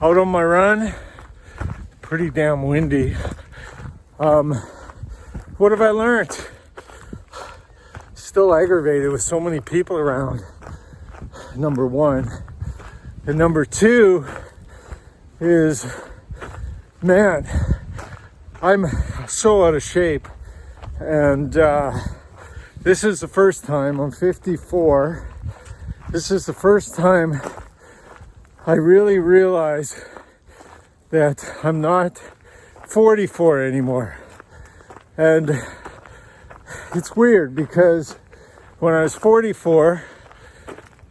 out on my run. Pretty damn windy. What have I learned? Still aggravated with so many people around, number one. And number two is, man, I'm so out of shape. And this is the first time, I'm 54. This is the first time I really realize that I'm not 44 anymore. And it's weird because when I was 44,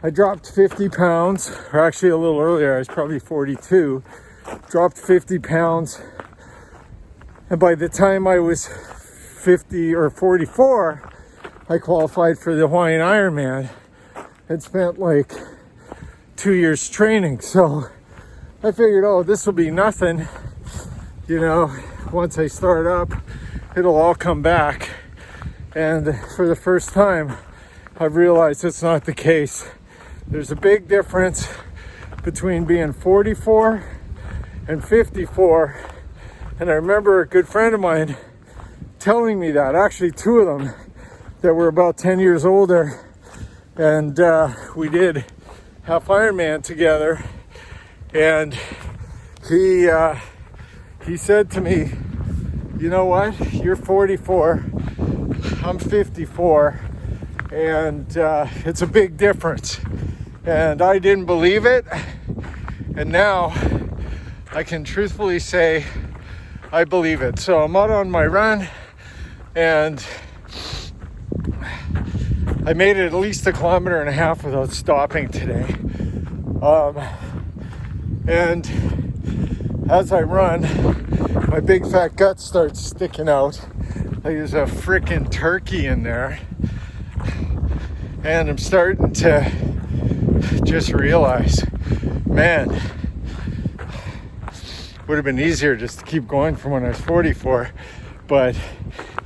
I dropped 50 pounds, or actually a little earlier, I was probably 42, dropped 50 pounds. And by the time I was 50 or 44, I qualified for the Hawaiian Ironman and spent like 2 years training. So I figured, oh, this will be nothing. You know, once I start up, it'll all come back. And for the first time, I've realized it's not the case. There's a big difference between being 44 and 54. And I remember a good friend of mine telling me that, actually two of them that were about 10 years older. And we did half Ironman together. And he said to me, you know what, you're 44, I'm 54, and it's a big difference. And I didn't believe it, and now I can truthfully say I believe it. So I'm out on my run, and I made it at least 1.5 kilometers without stopping today. And as I run, my big fat gut starts sticking out. Like there's a freaking turkey in there. And I'm starting to just realize, man, would have been easier just to keep going from when I was 44. But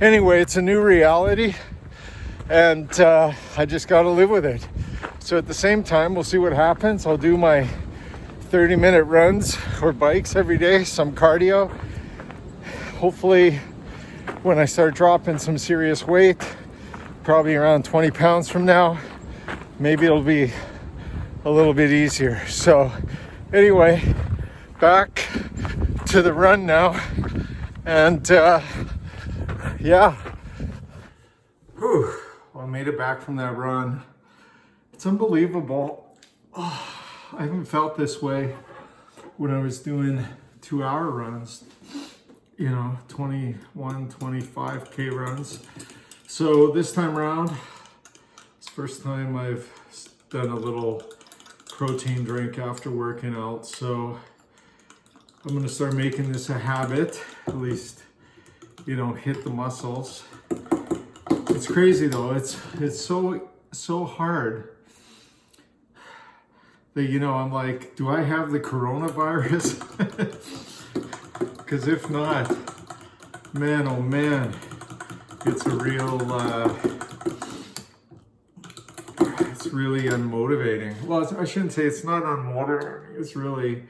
anyway, it's a new reality. And I just got to live with it. So at the same time, we'll see what happens. I'll do my 30-minute runs or bikes every day, some cardio. Hopefully, when I start dropping some serious weight, probably around 20 pounds from now, maybe it'll be a little bit easier. So anyway, back to the run now. And yeah. Whew. Well, I made it back from that run. It's unbelievable. Oh, I haven't felt this way when I was doing 2-hour runs, you know, 21, 25K runs. So this time around, it's the first time I've done a little protein drink after working out. So I'm gonna start making this a habit, at least, you know, hit the muscles. It's crazy though, it's so hard that, you know, I'm like, do I have the coronavirus? Because if not, man, oh man, it's a real, it's really unmotivating. Well, I shouldn't say it's not unmotivating, it's really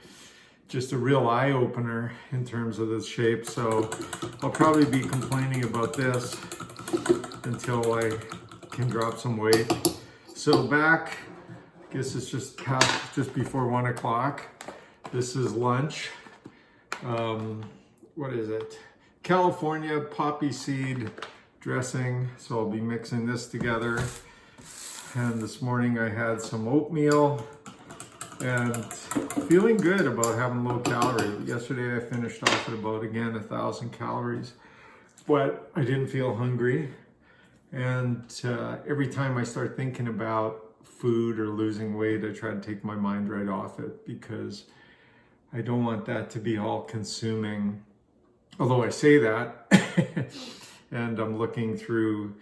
just a real eye-opener in terms of this shape. So I'll probably be complaining about this until I can drop some weight. So back, I guess it's just before 1 o'clock. This is lunch. What is it? California poppy seed dressing. So I'll be mixing this together. And this morning I had some oatmeal and feeling good about having low calorie. Yesterday I finished off at about, again, 1,000 calories, but I didn't feel hungry. And every time I start thinking about food or losing weight, I try to take my mind right off it, because I don't want that to be all consuming. Although I say that, and I'm looking through,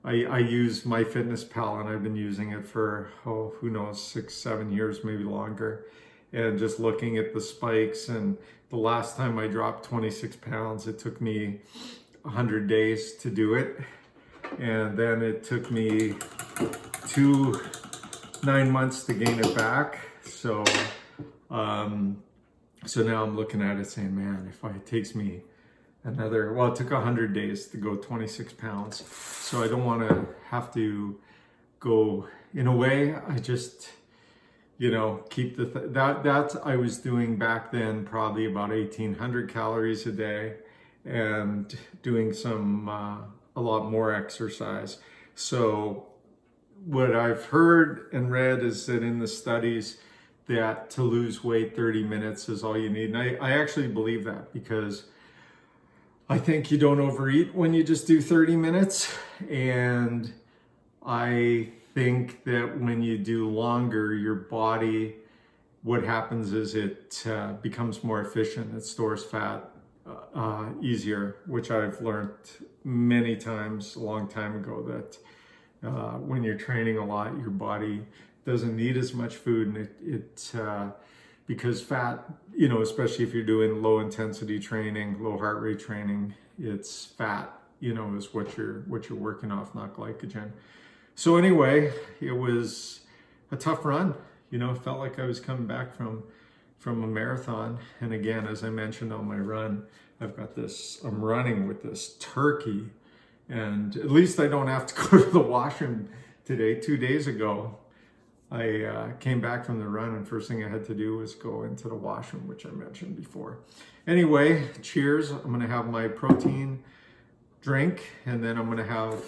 I use MyFitnessPal, and I've been using it for, oh, who knows, 6, 7 years, maybe longer. And just looking at the spikes, and the last time I dropped 26 pounds, it took me 100 days to do it. And then it took me 9 months to gain it back. So So now I'm looking at it saying, man, if it takes me another, well, it took 100 days to go 26 pounds. So I don't want to have to go, in a way, I just, keep that I was doing back then probably about 1,800 calories a day and doing a lot more exercise. So what I've heard and read is that in the studies that to lose weight, 30 minutes is all you need. And I actually believe that, because I think you don't overeat when you just do 30 minutes. And I think that when you do longer, your body, what happens is it becomes more efficient. It stores fat easier, which I've learned many times a long time ago, that when you're training a lot, your body doesn't need as much food, and because fat, especially if you're doing low intensity training, low heart rate training, it's fat, is what you're working off, not glycogen. So anyway, it was a tough run. It felt like I was coming back from a marathon. And again, as I mentioned on my run, I'm running with this turkey, and at least I don't have to go to the washroom today. 2 days ago, I came back from the run, and first thing I had to do was go into the washroom, which I mentioned before. Anyway, cheers. I'm gonna have my protein drink, and then I'm gonna have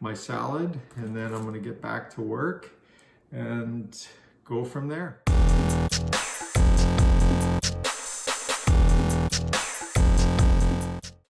my salad, and then I'm gonna get back to work and go from there.